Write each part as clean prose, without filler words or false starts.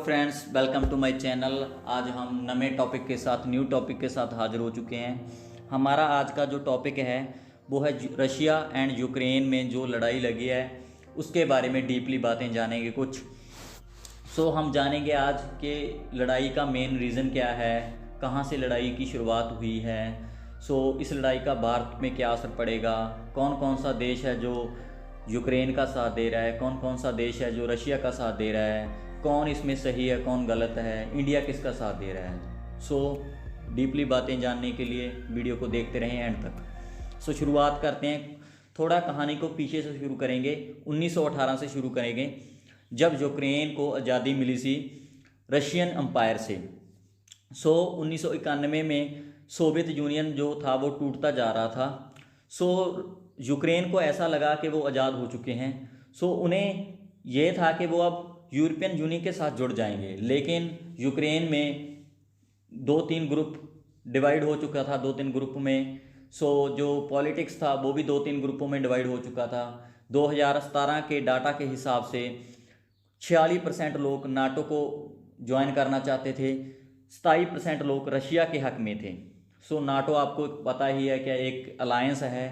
Friends, welcome to my channel. आज हम नए टॉपिक के साथ न्यू टॉपिक के साथ हाजिर हो चुके हैं। हमारा आज का जो टॉपिक है वो है रशिया एंड यूक्रेन में जो लड़ाई लगी है उसके बारे में डीपली बातें जानेंगे कुछ। हम जानेंगे आज के लड़ाई का मेन रीज़न क्या है, कहाँ से लड़ाई की शुरुआत हुई है। इस लड़ाई का भारत में क्या असर पड़ेगा, कौन कौन सा देश है जो यूक्रेन का साथ दे रहा है, कौन कौन सा देश है जो रशिया का साथ दे रहा है, कौन इसमें सही है कौन गलत है, इंडिया किसका साथ दे रहा है। डीपली बातें जानने के लिए वीडियो को देखते रहें एंड तक। शुरुआत करते हैं। थोड़ा कहानी को पीछे से शुरू करेंगे, 1918 से शुरू करेंगे, जब यूक्रेन को आज़ादी मिली थी रशियन एम्पायर से। 1991 में सोवियत यूनियन जो था वो टूटता जा रहा था। यूक्रेन को ऐसा लगा कि वो आज़ाद हो चुके हैं। उन्हें ये था कि वो अब यूरोपियन यूनियन के साथ जुड़ जाएंगे, लेकिन यूक्रेन में 2-3 ग्रुप डिवाइड हो चुका था, 2-3 ग्रुप में। जो पॉलिटिक्स था वो भी 2-3 ग्रुपों में डिवाइड हो चुका था। 2017 के डाटा के हिसाब से 46% लोग नाटो को ज्वाइन करना चाहते थे, 27% लोग रशिया के हक में थे। नाटो आपको पता ही है क्या, एक अलायंस है,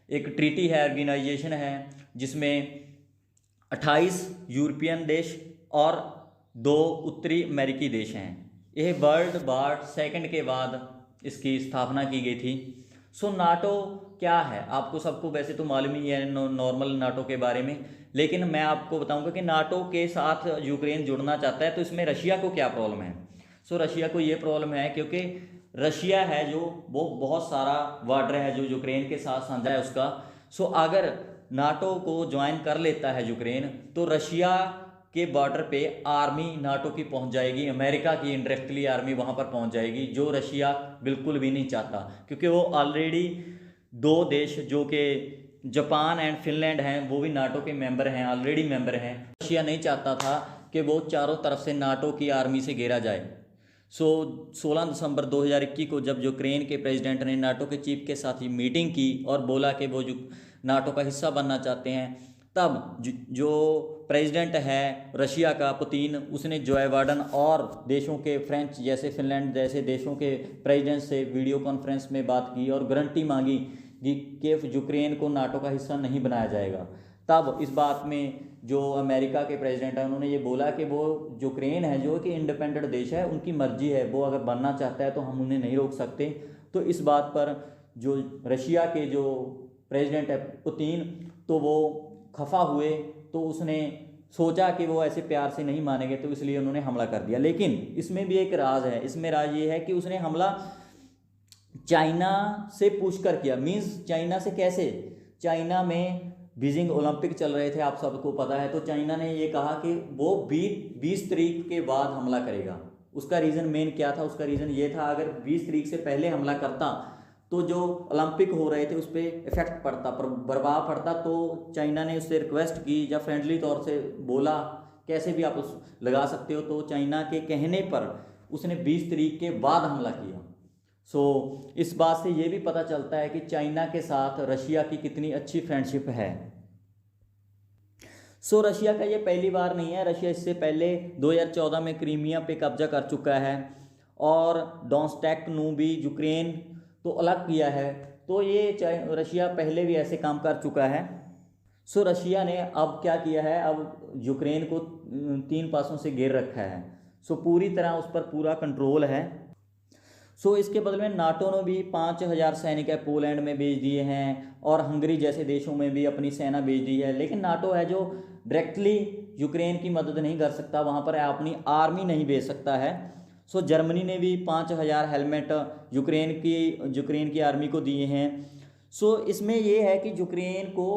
एक ट्रीटी है, ऑर्गेनाइजेशन है जिसमें 28 यूरोपियन देश और 2 उत्तरी अमेरिकी देश हैं। यह वर्ल्ड वार सेकंड के बाद इसकी स्थापना की गई थी। नाटो क्या है आपको सबको वैसे तो मालूम ही है नॉर्मल नाटो के बारे में, लेकिन मैं आपको बताऊंगा कि नाटो के साथ यूक्रेन जुड़ना चाहता है तो इसमें रशिया को क्या प्रॉब्लम है। रशिया को ये प्रॉब्लम है क्योंकि रशिया है जो वो बहुत सारा वाटर है जो यूक्रेन के साथ साझा है उसका। अगर नाटो को ज्वाइन कर लेता है यूक्रेन तो रशिया के बॉर्डर पे आर्मी नाटो की पहुंच जाएगी, अमेरिका की इनडायरेक्टली आर्मी वहां पर पहुंच जाएगी, जो रशिया बिल्कुल भी नहीं चाहता, क्योंकि वो ऑलरेडी 2 देश जो कि जापान एंड फिनलैंड हैं वो भी नाटो के मेंबर हैं, ऑलरेडी मेंबर हैं। रशिया नहीं चाहता था कि वो चारों तरफ से नाटो की आर्मी से घेरा जाए। 16 दिसंबर 2021 को जब यूक्रेन के प्रेसिडेंट ने नाटो के चीफ के साथ ही मीटिंग की और बोला कि वो जो नाटो का हिस्सा बनना चाहते हैं, तब जो प्रेसिडेंट है रशिया का पुतिन, उसने जो बाइडेन और देशों के फ्रेंच जैसे फिनलैंड जैसे देशों के प्रेसिडेंट से वीडियो कॉन्फ्रेंस में बात की और गारंटी मांगी कि यूक्रेन को नाटो का हिस्सा नहीं बनाया जाएगा। तब इस बात में जो अमेरिका के प्रेसिडेंट हैं उन्होंने ये बोला कि वो यूक्रेन है जो कि इंडिपेंडेंट देश है, उनकी मर्जी है, वो अगर बनना चाहता है तो हम उन्हें नहीं रोक सकते। तो इस बात पर जो रशिया के जो प्रेसिडेंट है पुतिन, तो वो खफा हुए, तो उसने सोचा कि वो ऐसे प्यार से नहीं मानेंगे तो इसलिए उन्होंने हमला कर दिया। लेकिन इसमें भी एक राज है, इसमें राज ये है कि उसने हमला चाइना से पूछकर किया। मीन्स चाइना से कैसे, चाइना में बीजिंग ओलंपिक चल रहे थे, आप सबको पता है, तो चाइना ने ये कहा कि वो 20 तारीख के बाद हमला करेगा। उसका रीज़न मेन क्या था, उसका रीज़न ये था अगर 20 तारीख से पहले हमला करता तो जो ओलंपिक हो रहे थे उस पर इफेक्ट पड़ता, प्रभाव पड़ता। तो चाइना ने उससे रिक्वेस्ट की या फ्रेंडली तौर से बोला, कैसे भी आप उस लगा सकते हो, तो चाइना के कहने पर उसने 20 तारीख के बाद हमला किया। इस बात से ये भी पता चलता है कि चाइना के साथ रशिया की कितनी अच्छी फ्रेंडशिप है। रशिया का ये पहली बार नहीं है, रशिया इससे पहले 2014 में क्रीमिया पे कब्जा कर चुका है और डोनेस्टेक नू भी यूक्रेन तो अलग किया है। तो ये रशिया पहले भी ऐसे काम कर चुका है। रशिया ने अब क्या किया है, अब यूक्रेन को 3 पासों से घेर रखा है। पूरी तरह उस पर पूरा कंट्रोल है। इसके बदले में नाटो ने भी 5000 सैनिक पोलैंड में भेज दिए हैं और हंगरी जैसे देशों में भी अपनी सेना भेज दी है। लेकिन नाटो है जो डायरेक्टली यूक्रेन की मदद नहीं कर सकता, वहाँ पर अपनी आर्मी नहीं भेज सकता है। जर्मनी ने भी 5000 हेलमेट यूक्रेन की आर्मी को दिए हैं। इसमें ये है कि यूक्रेन को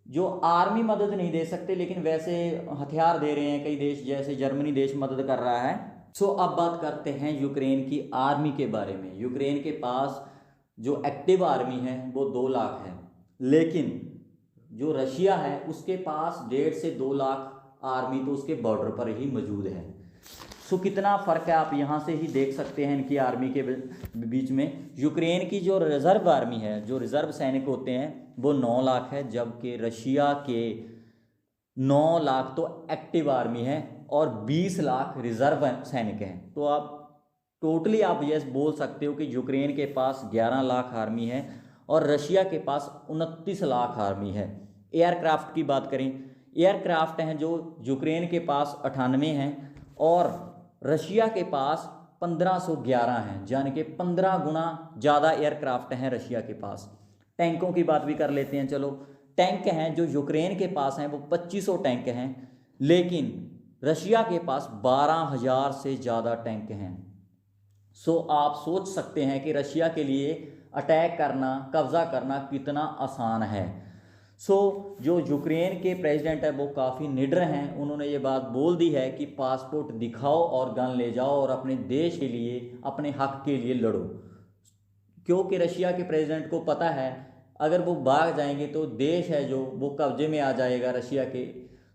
जो आर्मी मदद नहीं दे सकते, लेकिन वैसे हथियार दे रहे हैं कई देश, जैसे जर्मनी देश मदद कर रहा है। अब बात करते हैं यूक्रेन की आर्मी के बारे में। यूक्रेन के पास जो एक्टिव आर्मी है वो 2 लाख है, लेकिन जो रशिया है उसके पास 1.5 से 2 लाख आर्मी तो उसके बॉर्डर पर ही मौजूद है। कितना फ़र्क है आप यहाँ से ही देख सकते हैं इनकी आर्मी के बीच में। यूक्रेन की जो रिज़र्व आर्मी है, जो रिज़र्व सैनिक होते हैं, वो 9 लाख है, जबकि रशिया के 9 लाख तो एक्टिव आर्मी है और 20 लाख रिजर्व सैनिक हैं। तो आप टोटली आप ये बोल सकते हो कि यूक्रेन के पास 11 लाख आर्मी है और रशिया के पास 29 लाख आर्मी है। एयरक्राफ्ट की बात करें, एयरक्राफ्ट हैं जो यूक्रेन के पास 98 हैं और रशिया के पास 1511 हैं, यानी कि 15 गुना ज़्यादा एयरक्राफ्ट हैं रशिया के पास। टैंकों की बात भी कर लेते हैं। चलो, टैंक हैं जो यूक्रेन के पास हैं वो 2500 टैंक हैं, लेकिन रशिया के पास 12,000 से ज़्यादा टैंक हैं। सो आप सोच सकते हैं कि रशिया के लिए अटैक करना, कब्ज़ा करना कितना आसान है। सो जो यूक्रेन के प्रेसिडेंट है वो काफ़ी निडर हैं। उन्होंने ये बात बोल दी है कि पासपोर्ट दिखाओ और गन ले जाओ और अपने देश के लिए, अपने हक के लिए लड़ो, क्योंकि रशिया के प्रेसिडेंट को पता है अगर वो भाग जाएंगे तो देश है जो वो कब्जे में आ जाएगा रशिया के।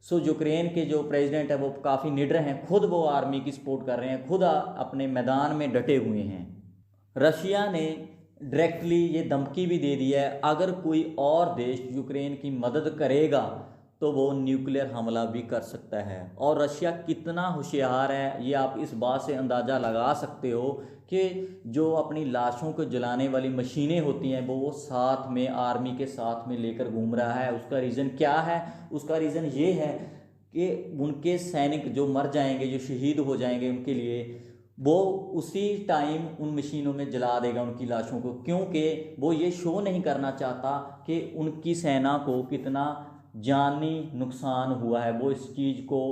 सो यूक्रेन के जो प्रेसिडेंट है वो काफ़ी निडर हैं, खुद वो आर्मी की सपोर्ट कर रहे हैं, खुद अपने मैदान में डटे हुए हैं। रशिया ने डायरेक्टली ये धमकी भी दे दी है अगर कोई और देश यूक्रेन की मदद करेगा तो वो न्यूक्लियर हमला भी कर सकता है। और रशिया कितना होशियार है ये आप इस बात से अंदाज़ा लगा सकते हो कि जो अपनी लाशों को जलाने वाली मशीनें होती हैं वो साथ में आर्मी के साथ में लेकर घूम रहा है। उसका रीज़न क्या है? उसका रीज़न ये है कि उनके सैनिक जो मर जाएंगे, जो शहीद हो जाएंगे, उनके लिए वो उसी टाइम उन मशीनों में जला देगा उनकी लाशों को, क्योंकि वो ये शो नहीं करना चाहता कि उनकी सेना को कितना जानी नुकसान हुआ है। वो इस चीज़ को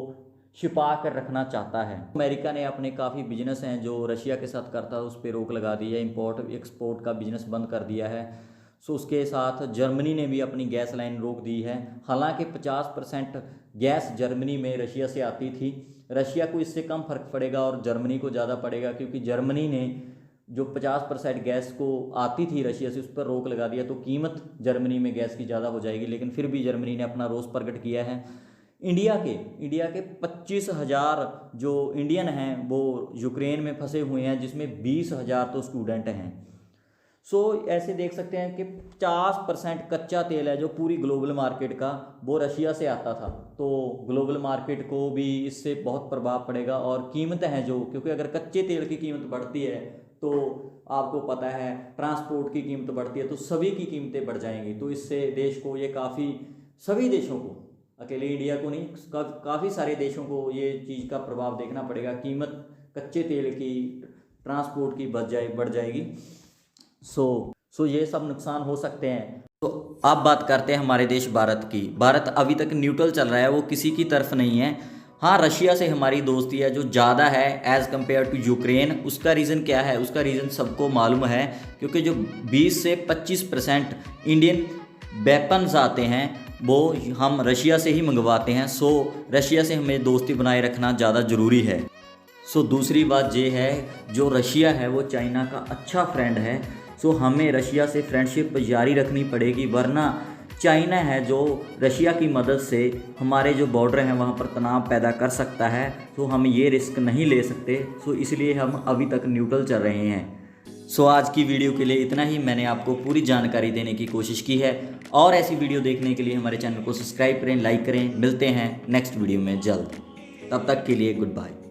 छिपा कर रखना चाहता है। अमेरिका ने अपने काफ़ी बिजनेस हैं जो रशिया के साथ करता है उस पर रोक लगा दी है, इंपोर्ट एक्सपोर्ट का बिजनेस बंद कर दिया है। सो उसके साथ जर्मनी ने भी अपनी गैस लाइन रोक दी है। हालांकि 50% गैस जर्मनी में रशिया से आती थी। रशिया को इससे कम फर्क पड़ेगा और जर्मनी को ज़्यादा पड़ेगा, क्योंकि जर्मनी ने जो 50% गैस को आती थी रशिया से उस पर रोक लगा दिया, तो कीमत जर्मनी में गैस की ज़्यादा हो जाएगी। लेकिन फिर भी जर्मनी ने अपना रोष प्रकट किया है। इंडिया के 25,000 जो इंडियन हैं वो यूक्रेन में फंसे हुए हैं, जिसमें 20,000 तो स्टूडेंट हैं। सो ऐसे देख सकते हैं कि 50% कच्चा तेल है जो पूरी ग्लोबल मार्केट का वो रशिया से आता था। तो ग्लोबल मार्केट को भी इससे बहुत प्रभाव पड़ेगा। और कीमतें हैं जो, क्योंकि अगर कच्चे तेल की कीमत बढ़ती है तो आपको पता है ट्रांसपोर्ट की कीमत बढ़ती है, तो सभी की कीमतें बढ़ जाएंगी। तो इससे देश को ये काफ़ी, सभी देशों को, अकेले इंडिया को नहीं, काफ़ी सारे देशों को ये चीज़ का प्रभाव देखना पड़ेगा। कीमत कच्चे तेल की, ट्रांसपोर्ट की बढ़ जाएगी। सो ये सब नुकसान हो सकते हैं। तो अब बात करते हैं हमारे देश भारत की। भारत अभी तक न्यूट्रल चल रहा है, वो किसी की तरफ नहीं है। हाँ, रशिया से हमारी दोस्ती है जो ज़्यादा है एज़ कम्पेयर टू यूक्रेन। उसका रीज़न क्या है? उसका रीज़न सबको मालूम है, क्योंकि जो 20 से 25% इंडियन वेपन्स आते हैं वो हम रशिया से ही मंगवाते हैं। सो रशिया से हमें दोस्ती बनाए रखना ज़्यादा ज़रूरी है। सो दूसरी बात ये है, जो रशिया है वो चाइना का अच्छा फ्रेंड है। सो हमें रशिया से फ्रेंडशिप जारी रखनी पड़ेगी, वरना चाइना है जो रशिया की मदद से हमारे जो बॉर्डर हैं वहाँ पर तनाव पैदा कर सकता है। तो हम ये रिस्क नहीं ले सकते। सो इसलिए हम अभी तक न्यूट्रल चल रहे हैं। सो आज की वीडियो के लिए इतना ही। मैंने आपको पूरी जानकारी देने की कोशिश की है, और ऐसी वीडियो देखने के लिए हमारे चैनल को सब्सक्राइब करें, लाइक करें। मिलते हैं नेक्स्ट वीडियो में जल्द। तब तक के लिए गुड बाय।